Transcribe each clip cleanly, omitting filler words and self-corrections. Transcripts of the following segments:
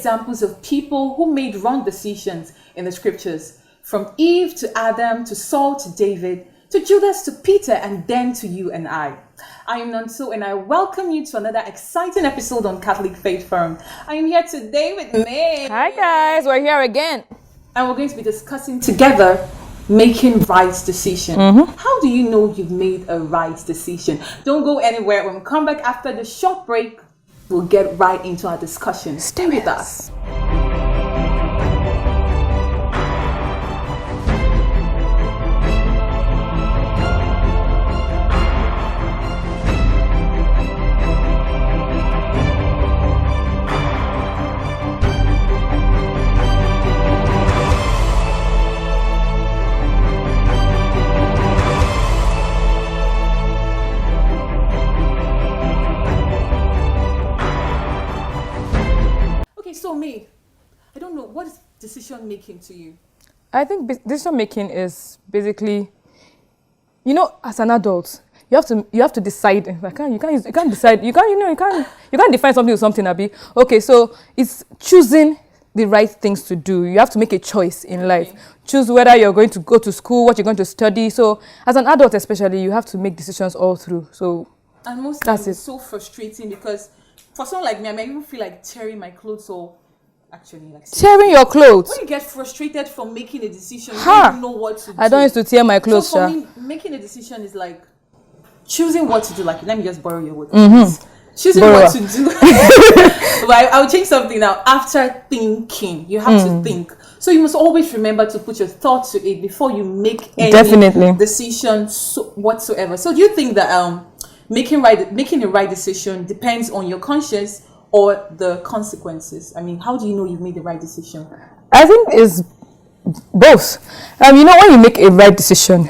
examples of people who made wrong decisions in the scriptures, from Eve to Adam to Saul to David to Judas to Peter and then to you and I. I am Nonso and I welcome you to another exciting episode on Catholic Faith Forum. I am here today with May. Hi guys, we're here again. And we're going to be discussing together making right decision. How do you know you've made a right decision? Don't go anywhere. When we come back after the short break, we'll get right into our discussion. Stay with us. So May, I don't know, what is decision making to you? I think decision making is basically, as an adult, you have to decide. You can't decide. You can't define something with something, Abi. Okay, so it's choosing the right things to do. You have to make a choice in life. Choose whether you're going to go to school, what you're going to study. So as an adult especially, you have to make decisions all through. So and most times it's so frustrating because for someone like me, I might even feel like tearing my clothes or actually like tearing your clothes. When you get frustrated from making a decision, you don't know what to do. I don't used to tear my clothes. So for me, making a decision is like choosing what to do. Like, let me just borrow your words. Choosing what to do. But I would change something now. After thinking, you have to think. So you must always remember to put your thoughts to it before you make any decision whatsoever. So do you think that making a right decision depends on your conscience or the consequences? I mean, how do you know you've made the right decision? I think it's both. When you make a right decision,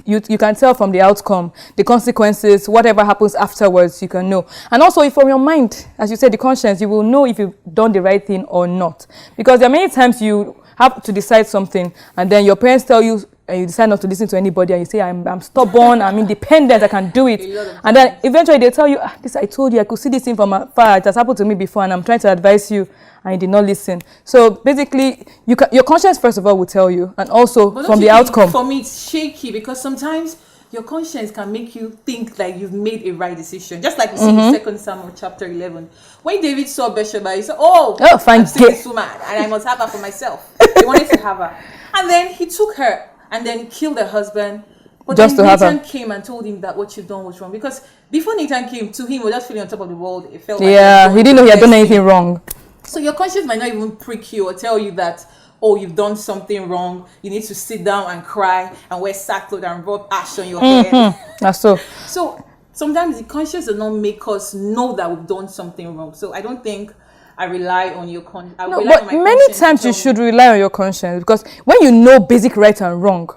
you can tell from the outcome, the consequences, whatever happens afterwards, you can know. And also from your mind, as you said, the conscience, you will know if you've done the right thing or not. Because there are many times you have to decide something and then your parents tell you, and you decide not to listen to anybody, and you say, I'm stubborn, I'm independent, I can do it. And then eventually they tell you, this I told you, I could see this thing from afar, it has happened to me before, and I'm trying to advise you, and you did not listen. So basically, your conscience first of all will tell you, and also from the outcome. For me, it's shaky because sometimes your conscience can make you think like you've made a right decision. Just like we see in 2 Samuel chapter 11. When David saw Bathsheba, he said, fine, I've seen this woman, and I must have her for myself. He wanted to have her. And then he took her. And then killed her husband. But just then Nathan came and told him that what you've done was wrong. Because before Nathan came, to him, he was just feeling on top of the world. It felt he didn't know he had done anything wrong. So your conscience might not even prick you or tell you that, you've done something wrong. You need to sit down and cry and wear sackcloth and rub ash on your head. That's so. So sometimes the conscience does not make us know that we've done something wrong. So I don't think I rely on your conscience. No, but many times you should rely on your conscience because when you know basic right and wrong,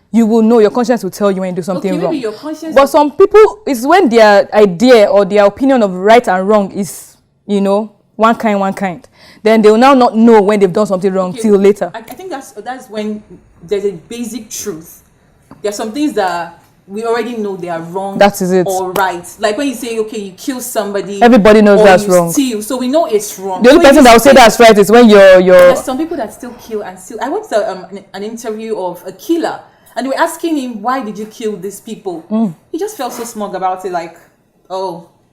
you will know. Your conscience will tell you when you do something wrong. Your conscience. But some people, it's when their idea or their opinion of right and wrong is, one kind. Then they will now not know when they've done something wrong till later. I think that's when there's a basic truth. There are some things that we already know they are wrong. That is it. Or right. Like when you say, you kill somebody. Everybody knows that's wrong. Steal, so we know it's wrong. The only person that will say that's right is when you're. There's some people that still kill and steal. I watched an interview of a killer, and they were asking him, "Why did you kill these people?" He just felt so smug about it, like,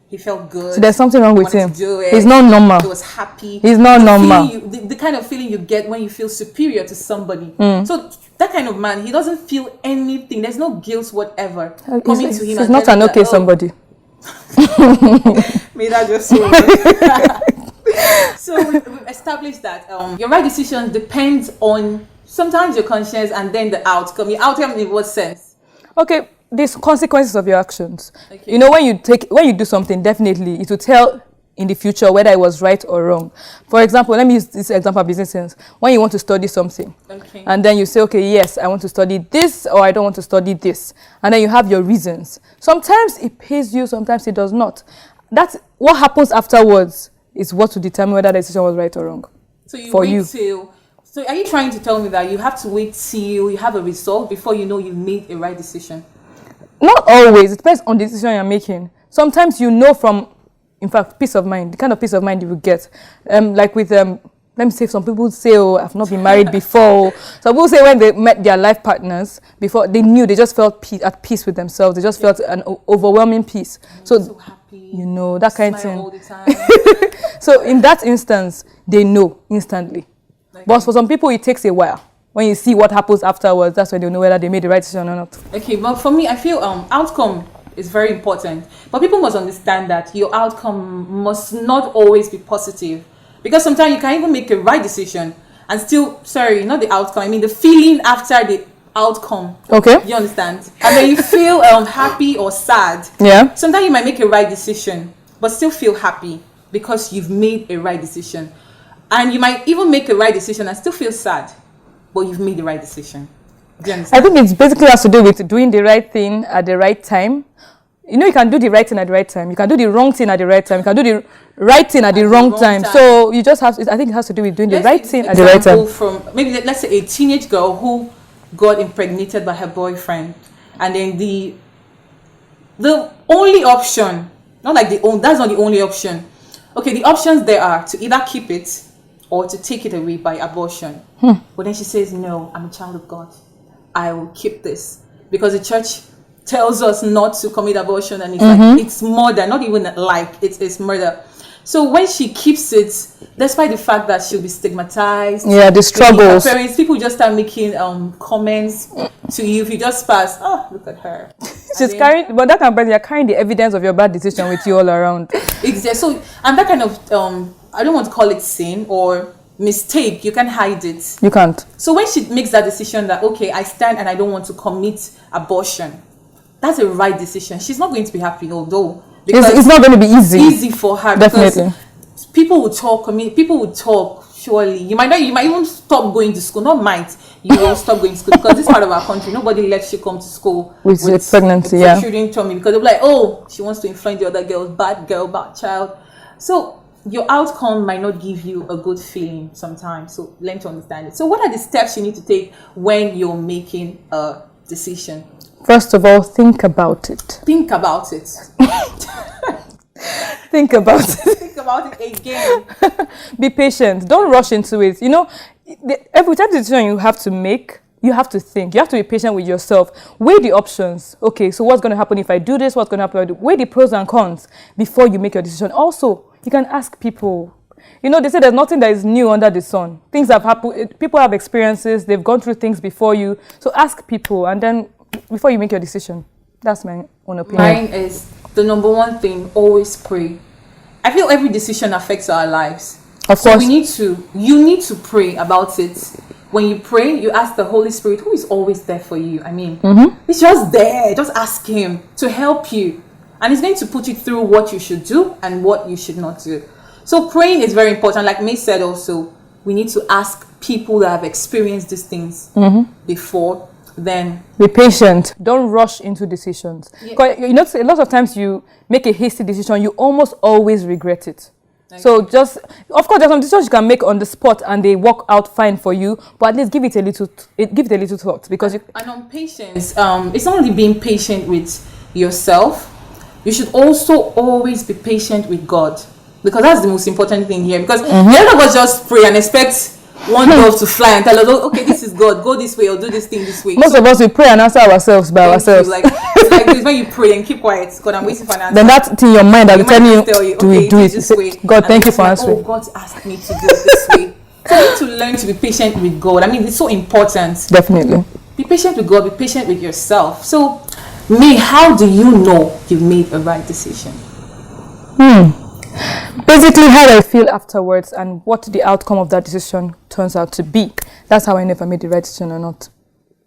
he felt good. So there's something wrong with him. He's not normal. He was happy. He's not normal. The kind of feeling you get when you feel superior to somebody. So that kind of man, he doesn't feel anything. There's no guilt whatever coming to him. He's not an okay somebody. May that just so we've established that your right decision depends on sometimes your conscience and then the outcome. Your outcome in what sense? Okay. These consequences of your actions. When you do something, definitely it will tell in the future whether it was right or wrong. For example, let me use this example of business sense. When you want to study something, and then you say, yes, I want to study this, or I don't want to study this, and then you have your reasons. Sometimes it pays you, sometimes it does not. That's what happens afterwards is what will determine whether the decision was right or wrong. So are you trying to tell me that you have to wait till you have a result before you know you made a right decision? Not always. It depends on the decision you're making. Sometimes from In fact, peace of mind, the kind of peace of mind you will get. Like with let me say, some people say, oh, I've not been married before. Some people say when they met their life partners before, they knew, they just felt at peace with themselves. They just felt an overwhelming peace. So happy. You know, that kind of thing. All the time. So in that instance, they know instantly. But for some people, it takes a while. When you see what happens afterwards, that's when they know whether they made the right decision or not. Okay, but for me, I feel outcome is very important. But people must understand that your outcome must not always be positive. Because sometimes you can even make a right decision and still, not the outcome, I mean the feeling after the outcome. Okay. You understand? And then you feel happy or sad. Yeah. Sometimes you might make a right decision, but still feel happy because you've made a right decision. And you might even make a right decision and still feel sad, but you've made the right decision. Do you understand? I think it's basically has to do with doing the right thing at the right time. You know, you can do the right thing at the right time. You can do the wrong thing at the right time. You can do the right thing at the wrong time. So you just have, I think it has to do with doing the right thing at the right time. From maybe let's say a teenage girl who got impregnated by her boyfriend, and then the only option, that's not the only option. Okay, the options there are to either keep it or to take it away by abortion. But then she says, no, I'm a child of God. I will keep this. Because the church tells us not to commit abortion, and it's like, it's murder, not even like it's murder. So when she keeps it, despite the fact that she'll be stigmatized, the struggles, parents, people just start making comments to you if you just pass. Oh, look at her. She's carrying, but that kind of you're carrying the evidence of your bad decision with you all around. Exactly. So, and that kind of I don't want to call it sin or mistake. You can't hide it. You can't. So when she makes that decision that, okay, I stand and I don't want to commit abortion, that's a right decision. She's not going to be happy, although it's not going to be easy for her. Definitely. People will talk. People will talk. Surely, you might even stop going to school. Not might, you will stop going to school, because this part of our country, nobody lets you come to school with pregnancy. Yeah. Children tummy, because they're like, oh, she wants to influence the other girls. Bad girl, bad child. So your outcome might not give you a good feeling sometimes. So learn to understand it. So what are the steps you need to take when you're making a decision? First of all, think about it. Think about it. Think about it. Think about it again. Be patient. Don't rush into it. You know, every time decision you have to make, you have to think. You have to be patient with yourself. Weigh the options. Okay, so what's going to happen if I do this? What's going to happen if I do? Weigh the pros and cons before you make your decision. Also, you can ask people. You know, they say there's nothing that is new under the sun. Things have happened. People have experiences. They've gone through things before you. So ask people, and then before you make your decision. That's my own opinion. Mine is the number one thing, always pray. I feel every decision affects our lives. Of course. So you need to pray about it. When you pray, you ask the Holy Spirit, who is always there for you. I mean, he's just there. Just ask him to help you. And he's going to put you through what you should do and what you should not do. So praying is very important. Like May said also, we need to ask people that have experienced these things before. Then be patient. Don't rush into decisions. Yeah. You know, a lot of times you make a hasty decision, you almost always regret it. Okay. So just, of course, there's some decisions you can make on the spot and they work out fine for you, but at least give it a little thought, because and on patience, it's not only being patient with yourself. You should also always be patient with God, because that's the most important thing here. Because none of us just pray and expect one dove to fly and tell us, oh, okay, this is God, go this way or do this thing this way. Most of us, we pray and answer ourselves by ourselves. It's like this, when you pray and keep quiet, God, I'm waiting for an answer. Then that's in your mind that will tell you, okay, do it this way. God, thank you for answering. Oh, God asked me to do it this way. So you need to learn to be patient with God. I mean, it's so important. Definitely. Be patient with God, be patient with yourself. So, May, how do you know you've made a right decision? Basically, how I feel afterwards and what the outcome of that decision turns out to be. That's how I know if I made the right decision or not.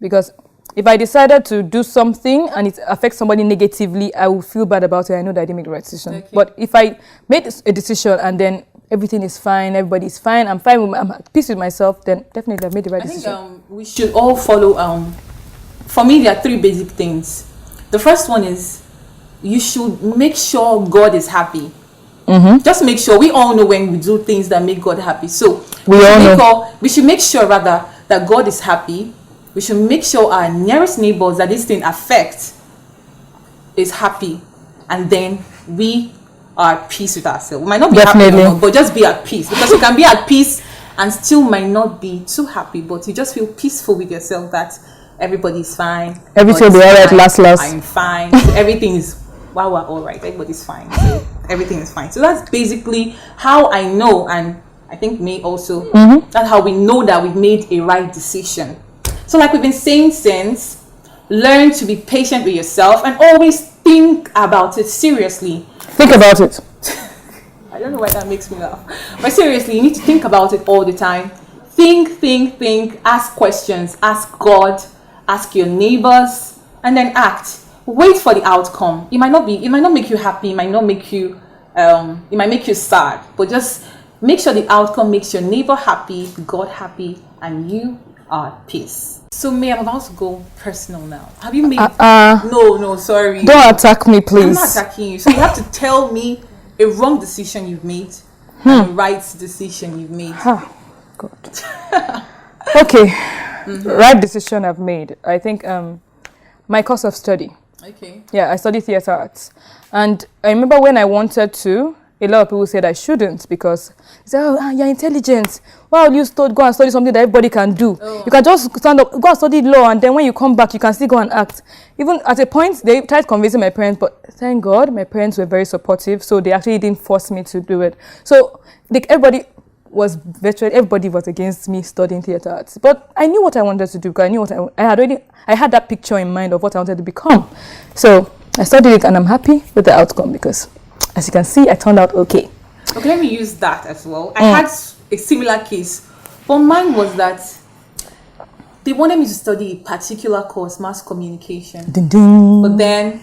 Because if I decided to do something and it affects somebody negatively, I will feel bad about it. I know that I didn't make the right decision. Okay. But if I made a decision and then everything is fine, everybody is fine, I'm at peace with myself, then definitely I've made the right decision. I think we should all follow, for me, there are 3 basic things. The first one is you should make sure God is happy. Just make sure. We all know when we do things that make God happy. So we should make sure rather that God is happy. We should make sure our nearest neighbors that this thing affects is happy, and then we are at peace with ourselves. We might not be happy or not, but just be at peace, because you can be at peace and still might not be too happy, but you just feel peaceful with yourself that everybody's fine. Everything will be alright. Last. I'm fine. So everything is we're all right. Everybody's fine. So everything is fine. So that's basically how I know, and I think May also. That's how we know that we've made a right decision. So, like we've been saying since, learn to be patient with yourself and always think about it seriously. Think about it. I don't know why that makes me laugh. But seriously, you need to think about it all the time. Think. Ask questions. Ask God. Ask your neighbors. And then act. Wait for the outcome. It might not make you happy. It might not make you, it might make you sad. But just make sure the outcome makes your neighbor happy, God happy, and you are at peace. So May, I'm about to go personal now. Have you made... No, sorry. Don't attack me, please. I'm not attacking you. So you have to tell me a wrong decision you've made and a right decision you've made. God. Okay. Right decision I've made. I think my course of study. Okay. Yeah, I study theatre arts. And I remember when I wanted to, a lot of people said I shouldn't because they said, you're intelligent. Why would you go and study something that everybody can do? Oh. You can just stand up, go and study law, and then when you come back, you can still go and act. Even at a point, they tried convincing my parents, but thank God, my parents were very supportive, so they actually didn't force me to do it. So everybody was against me studying theatre arts. But I knew what I wanted to do because I knew what I had that picture in mind of what I wanted to become. So I studied it and I'm happy with the outcome because, as you can see, I turned out okay. Okay, let me use that as well. I had a similar case, but mine was that they wanted me to study a particular course, mass communication. Ding, ding. But then,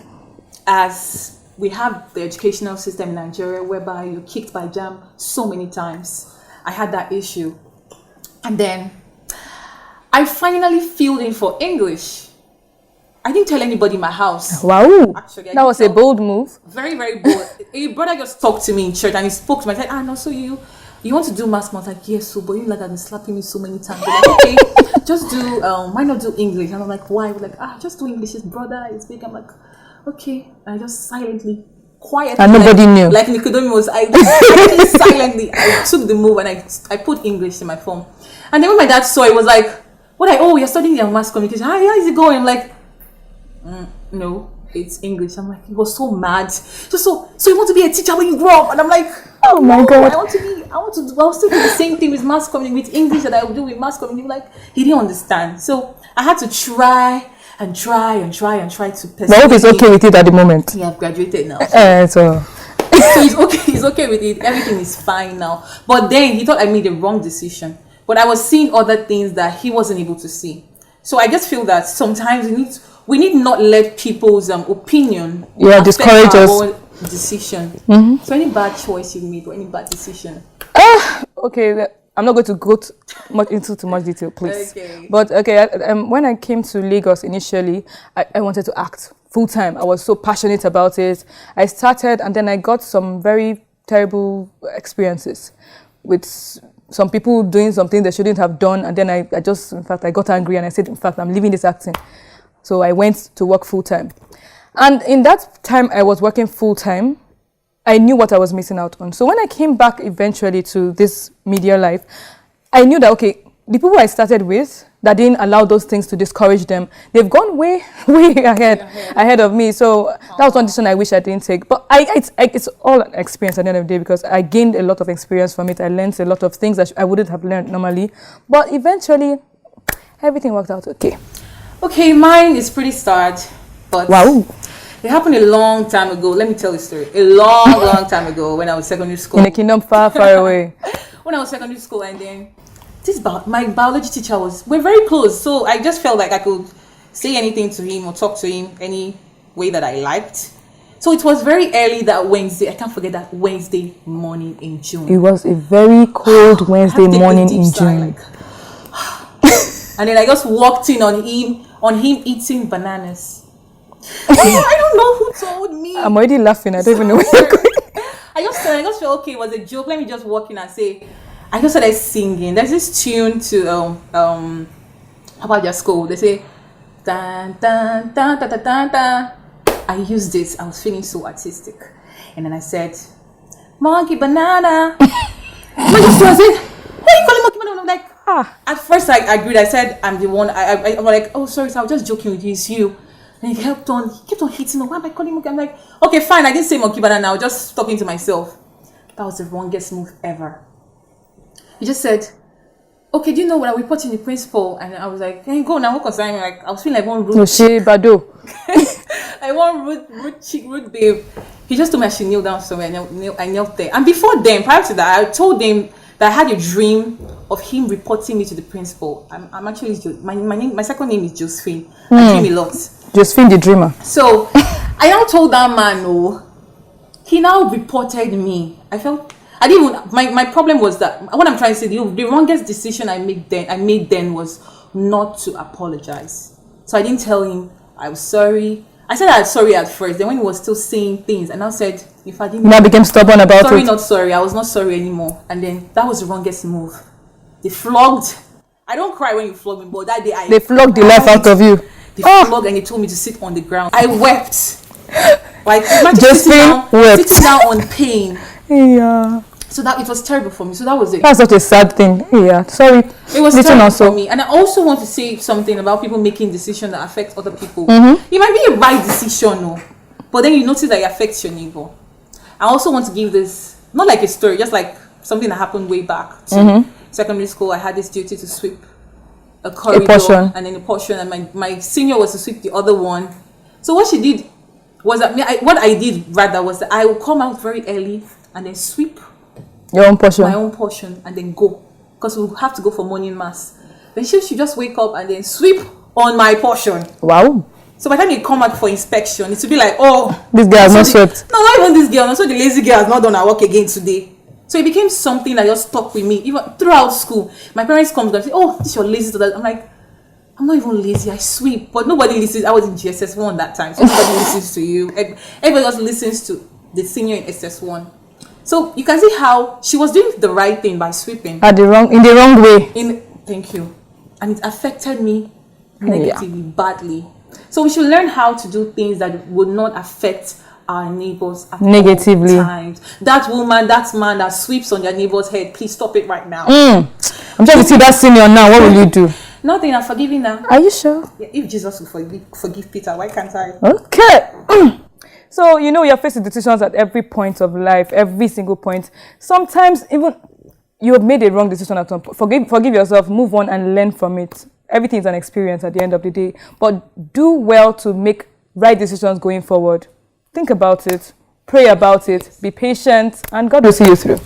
as we have the educational system in Nigeria whereby you're kicked by JAMB so many times, I had that issue. And then I finally filled in for English. I didn't tell anybody in my house. Wow. Actually, that was a bold move. Very, very bold. A brother just talked to me in church and he spoke to me. I said, no, so you want to do mass? I was like, yes, so, but you like I've been slapping me so many times. They're like, okay, just do, why not do English? And I'm like, why? We're like, just do English. His brother is big. I'm like, okay. And I just quietly. And nobody knew. Like Nicodemus, I silently, I took the move and I put English in my phone. And then when my dad saw it, was like, you're studying your mass communication. How is it going? I'm like, no, it's English. I'm like, he was so mad. So you want to be a teacher when you grow up? And I'm like, oh my God. I'll still do the same thing with mass communication, with English that I would do with mass communication. Like, he didn't understand. So I had to try to persuade. But I hope he's okay with it at the moment. Yeah, I've graduated now. So he's okay with it. Everything is fine now. But then he thought I made a wrong decision. But I was seeing other things that he wasn't able to see. So I just feel that sometimes we need not let people's opinion discourage us. Own decision. So any bad choice you made or any bad decision? Okay, I'm not going to go into too much detail, please. Okay. But okay, when I came to Lagos initially, I wanted to act full time. I was so passionate about it. I started, and then I got some very terrible experiences with some people doing something they shouldn't have done, and then I got angry and I said, in fact, I'm leaving this acting. So I went to work full time. And in that time I was working full time, I knew what I was missing out on. So when I came back eventually to this media life, I knew that, okay, the people I started with that didn't allow those things to discourage them, they've gone way ahead of me. So that was one decision I wish I didn't take. But it's all an experience at the end of the day because I gained a lot of experience from it. I learned a lot of things that I wouldn't have learned normally. But eventually, everything worked out okay. Okay, mine is pretty sad, but wow. It happened a long time ago. Let me tell you a story. A long time ago when I was secondary school. In a kingdom far, far away. When I was secondary school, and then my biology teacher we're very close. So I just felt like I could say anything to him or talk to him any way that I liked. So it was very early that Wednesday. I can't forget that Wednesday morning in June. It was a very cold Wednesday morning in June. And then I just walked in on him eating bananas. I don't know who told me. I'm already laughing. I don't even know where you're going. I just felt okay. It was a joke. Let me just walk in and say. I just started singing. There's this tune to how about your school? They say dan dan dan dan dan dan dan. I used it. I was feeling so artistic, and then I said, monkey banana. My sister said, why are you calling monkey banana? I'm like, At first I agreed. I said, I'm the one. I'm like, oh, sorry, so I was just joking with you. It's you. And he kept on hitting on, why am I calling monkey? I'm like, okay, fine. I didn't say monkey banana. I was just talking to myself. That was the wrongest move ever. He just said, okay, do you know what I'm reporting the principal? And I was like, hey, go now, what concern me? Like, I was feeling like one rude. Like one rude babe. He just told me I should kneel down somewhere. I knelt there. And before then, prior to that, I told him that I had a dream of him reporting me to the principal. I'm actually, my second name is Josephine. I dream a lot. Josephine the dreamer. So, I now told that man, he now reported me. I didn't even, my problem was that, what I'm trying to say, the wrongest decision I made then was not to apologize. So I didn't tell him I was sorry. I said I was sorry at first. Then when he was still saying things, and I said, if I didn't... Now became stubborn about sorry, it. not sorry. I was not sorry anymore. And then that was the wrongest move. They flogged. I don't cry when you flog me, but that day they flogged the life out of you. They flogged and they told me to sit on the ground. I wept. Like, imagine sitting down on pain. Yeah. So that it was terrible for me. So that was it. That's such a sad thing. Yeah, sorry. It was terrible for me. And I also want to say something about people making decisions that affect other people. It might be a right decision, no, but then you notice that it affects your neighbor. I also want to give this, not like a story, just like something that happened way back to secondary school. I had this duty to sweep a corridor and then a portion, and my senior was to sweep the other one. So what she did was that what I did rather was that I would come out very early and then sweep your own portion, my own portion, and then go, because we have to go for morning mass. Then she just wake up and then sweep on my portion. Wow. So by the time you come out for inspection, it will be like, oh, this girl has not swept. No, not even this girl. Also, the lazy girl has not done her work again today. So it became something that just stuck with me even throughout school. My parents come and say, oh, this is your lazy to that. I'm like, I'm not even lazy, I sweep. But nobody listens. I was in GSS1 that time, so nobody listens to you. Everybody just listens to the senior in SS1. So you can see how she was doing the right thing by sweeping. In the wrong way. Thank you. And it affected me negatively, badly. So we should learn how to do things that would not affect our neighbors at negatively. Times. That woman, that man that sweeps on their neighbor's head, please stop it right now. I'm trying to see that senior now. What will you do? Nothing. I'm forgiving now. Are you sure? Yeah, if Jesus will forgive Peter, why can't I? Okay. So, you're faced with decisions at every point of life, every single point. Sometimes even you have made a wrong decision at some point. Forgive yourself, move on and learn from it. Everything is an experience at the end of the day. But do well to make right decisions going forward. Think about it, pray about it, be patient, and God will see you through.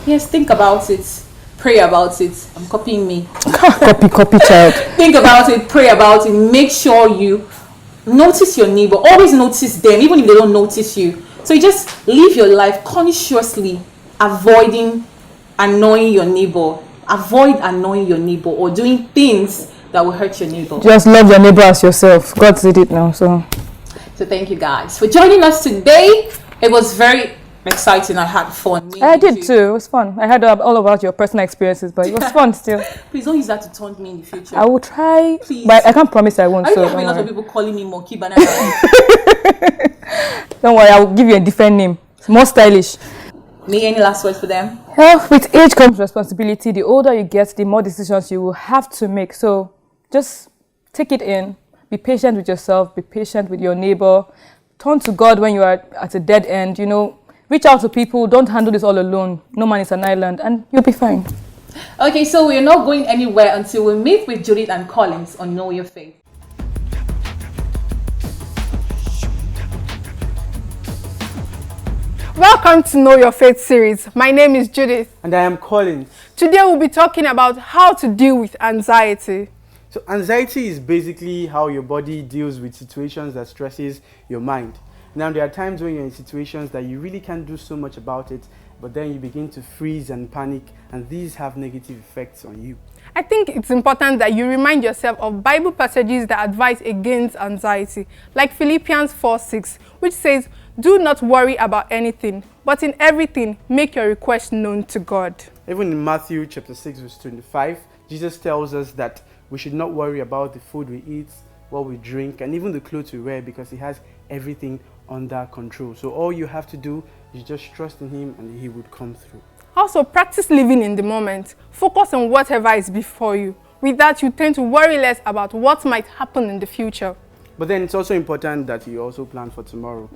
Yes, think about it, pray about it. I'm copying me. Copy, child. Think about it, pray about it. Make sure you notice your neighbor. Always notice them, even if they don't notice you. So you just live your life consciously, avoiding annoying your neighbor. Avoid annoying your neighbor or doing things that will hurt your neighbor. Just love your neighbor as yourself. God did it now, so thank you guys for joining us today. It was very exciting. I had fun. I did too. It was fun. I heard all about your personal experiences, but it was fun still. Please don't use that to taunt me in the future. I will try. Please. But I can't promise I won't. I have a lot of people calling me monkey banana. Don't worry, I will give you a different name. It's more stylish. May any last words for them? Well, with age comes responsibility. The older you get, the more decisions you will have to make. So just take it in. Be patient with yourself. Be patient with your neighbor. Turn to God when you are at a dead end. Reach out to people. Don't handle this all alone. No man is an island, and you'll be fine. Okay, so we're not going anywhere until we meet with Judith and Collins on Know Your Faith. Welcome to Know Your Faith series. My name is Judith. And I am Collins. Today we'll be talking about how to deal with anxiety. So anxiety is basically how your body deals with situations that stresses your mind. Now there are times when you're in situations that you really can't do so much about it, but then you begin to freeze and panic, and these have negative effects on you. I think it's important that you remind yourself of Bible passages that advise against anxiety, like Philippians 4:6, which says, "Do not worry about anything, but in everything make your request known to God." Even in Matthew chapter 6 verse 25, Jesus tells us that we should not worry about the food we eat, what we drink, and even the clothes we wear, because He has everything under control. So all you have to do You just trust in him and he would come through. Also, practice living in the moment. Focus on whatever is before you. With that, you tend to worry less about what might happen in the future. But then it's also important that you also plan for tomorrow.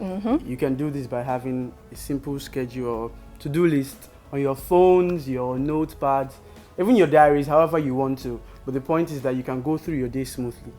You can do this by having a simple schedule or to-do list on your phones, your notepads, even your diaries, however you want to. But the point is that you can go through your day smoothly.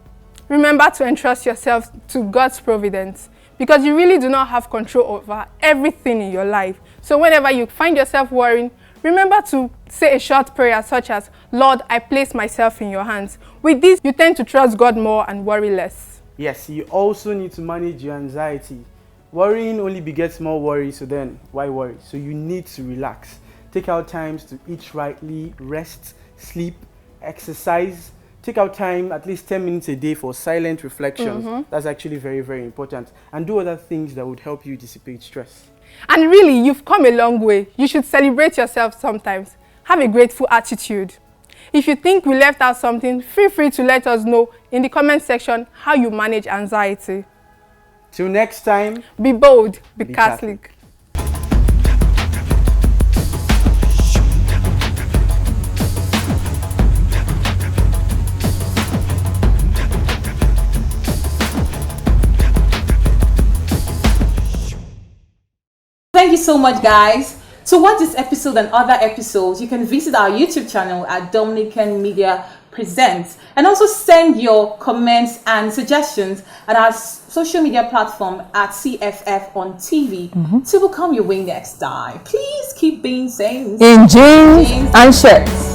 Remember to entrust yourself to God's providence, because you really do not have control over everything in your life. So whenever you find yourself worrying, remember to say a short prayer such as, Lord, I place myself in your hands. With this, you tend to trust God more and worry less. Yes, you also need to manage your anxiety. Worrying only begets more worry, so then why worry? So you need to relax. Take out times to eat rightly, rest, sleep, exercise. Take out time, at least 10 minutes a day for silent reflections. That's actually very, very important. And do other things that would help you dissipate stress. And really, you've come a long way. You should celebrate yourself sometimes. Have a grateful attitude. If you think we left out something, feel free to let us know in the comment section how you manage anxiety. Till next time, be bold, be Catholic. Thank you so much, guys. To watch this episode and other episodes, you can visit our YouTube channel at Dominican Media Presents, and also send your comments and suggestions at our social media platform at CFF on TV to become your way next time. Please keep being saints in jeans and shirts.